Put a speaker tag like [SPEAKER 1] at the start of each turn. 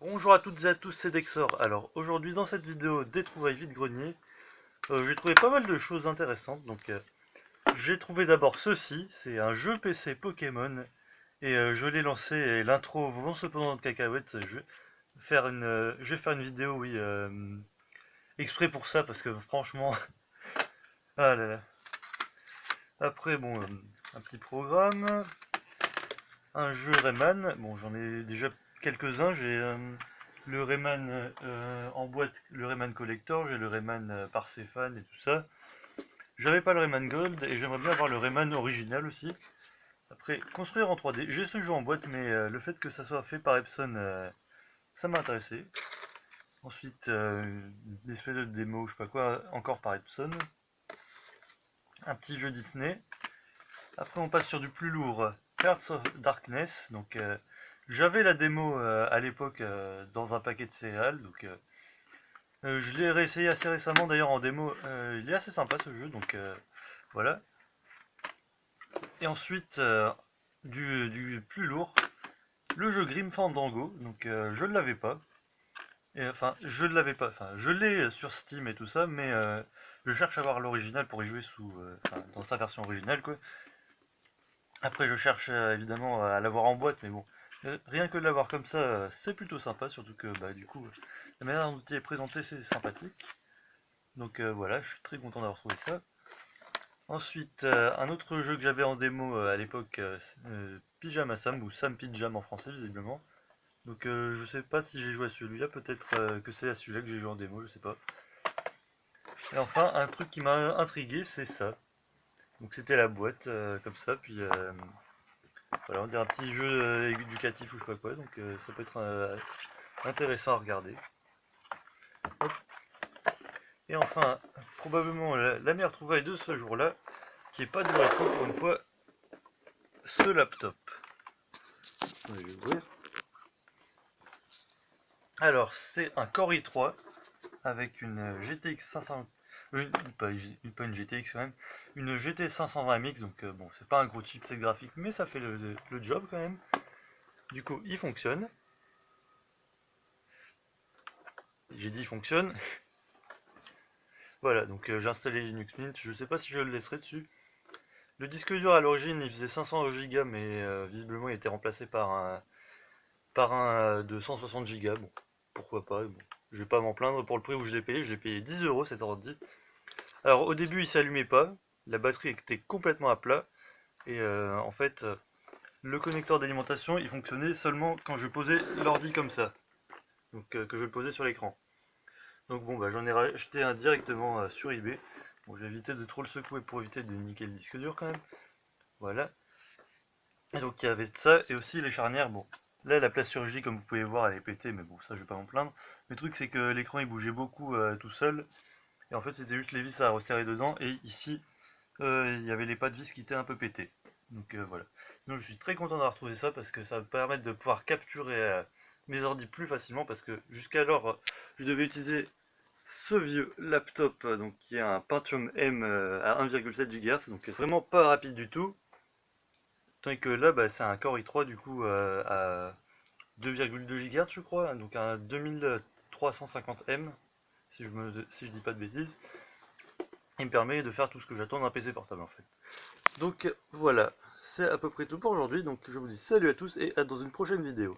[SPEAKER 1] Bonjour à toutes et à tous, c'est Dexor. Alors aujourd'hui dans cette vidéo des trouvailles vide-grenier, j'ai trouvé pas mal de choses intéressantes. J'ai trouvé d'abord ceci, c'est un jeu PC Pokémon et je l'ai lancé et l'intro vont cependant de cacahuètes. Je vais faire une vidéo, oui, exprès pour ça parce que franchement, ah là là. Après bon, un petit programme, un jeu Rayman. Bon, j'en ai déjà quelques-uns. J'ai le Rayman en boîte, le Rayman Collector, j'ai le Rayman Parsefan et tout ça. J'avais pas le Rayman Gold et j'aimerais bien avoir le Rayman original aussi. Après, construire en 3D. J'ai ce jeu en boîte, mais le fait que ça soit fait par Epson, ça m'a intéressé. Ensuite, une espèce de démo, je sais pas quoi, encore par Epson. Un petit jeu Disney. Après, on passe sur du plus lourd. Hearts of Darkness. J'avais la démo à l'époque dans un paquet de céréales. Je l'ai réessayé assez récemment d'ailleurs en démo. Il est assez sympa ce jeu. Voilà. Et ensuite, du plus lourd, le jeu Grim Fandango. Je ne l'avais pas. Enfin, je ne l'avais pas. Enfin, je l'ai sur Steam et tout ça, mais je cherche à avoir l'original pour y jouer dans sa version originale, quoi. Après, je cherche évidemment à l'avoir en boîte, mais bon, rien que de l'avoir comme ça, c'est plutôt sympa, surtout que bah, du coup, la manière dont il est présenté, c'est sympathique. Voilà, je suis très content d'avoir trouvé ça. Ensuite, un autre jeu que j'avais en démo à l'époque, Pyjama Sam, ou Sam Pyjama en français, visiblement. Je sais pas si j'ai joué à celui-là, peut-être que c'est à celui-là que j'ai joué en démo, je sais pas. Et enfin, un truc qui m'a intrigué, c'est ça. Donc c'était la boîte, comme ça, puis voilà, on dirait un petit jeu éducatif ou je sais pas quoi, ça peut être intéressant à regarder. Hop. Et enfin, probablement la meilleure trouvaille de ce jour-là, qui est pas du rétro pour une fois, ce laptop. Je vais ouvrir. Alors, c'est un Core i3 avec une GTX 500. Pas une GTX quand même, une GT 520MX, bon, c'est pas un gros chipset graphique, mais ça fait le job quand même. Du coup, il fonctionne. J'ai dit il fonctionne. Voilà, j'ai installé Linux Mint, je sais pas si je le laisserai dessus. Le disque dur à l'origine il faisait 500 Go, mais visiblement il était remplacé par un de 160 Go. Bon, pourquoi pas, bon. Je vais pas m'en plaindre pour le prix où je l'ai payé 10 euros cet ordi. Alors au début il s'allumait pas, la batterie était complètement à plat, et en fait le connecteur d'alimentation il fonctionnait seulement quand je posais l'ordi comme ça, que je le posais sur l'écran. Donc bon bah j'en ai racheté un directement sur eBay. Bon, j'ai évité de trop le secouer pour éviter de niquer le disque dur quand même. Voilà. Et donc il y avait ça et aussi les charnières. Bon, là la place chirurgie comme vous pouvez voir elle est pétée, mais bon ça je vais pas m'en plaindre. Le truc c'est que l'écran il bougeait beaucoup tout seul. Et en fait c'était juste les vis à resserrer dedans. Et ici il y avait les pas de vis qui étaient un peu pétés. Voilà. Sinon je suis très content d'avoir trouvé ça parce que ça va me permettre de pouvoir capturer mes ordi plus facilement. Parce que jusqu'alors je devais utiliser ce vieux laptop qui est un Pentium M à 1,7 GHz, donc vraiment pas rapide du tout. Tandis que là, bah, c'est un Core i3 du coup à 2,2 GHz, je crois, hein, donc un 2350M, si je dis pas de bêtises. Il me permet de faire tout ce que j'attends d'un PC portable en fait. Donc voilà, c'est à peu près tout pour aujourd'hui. Donc je vous dis salut à tous et à dans une prochaine vidéo.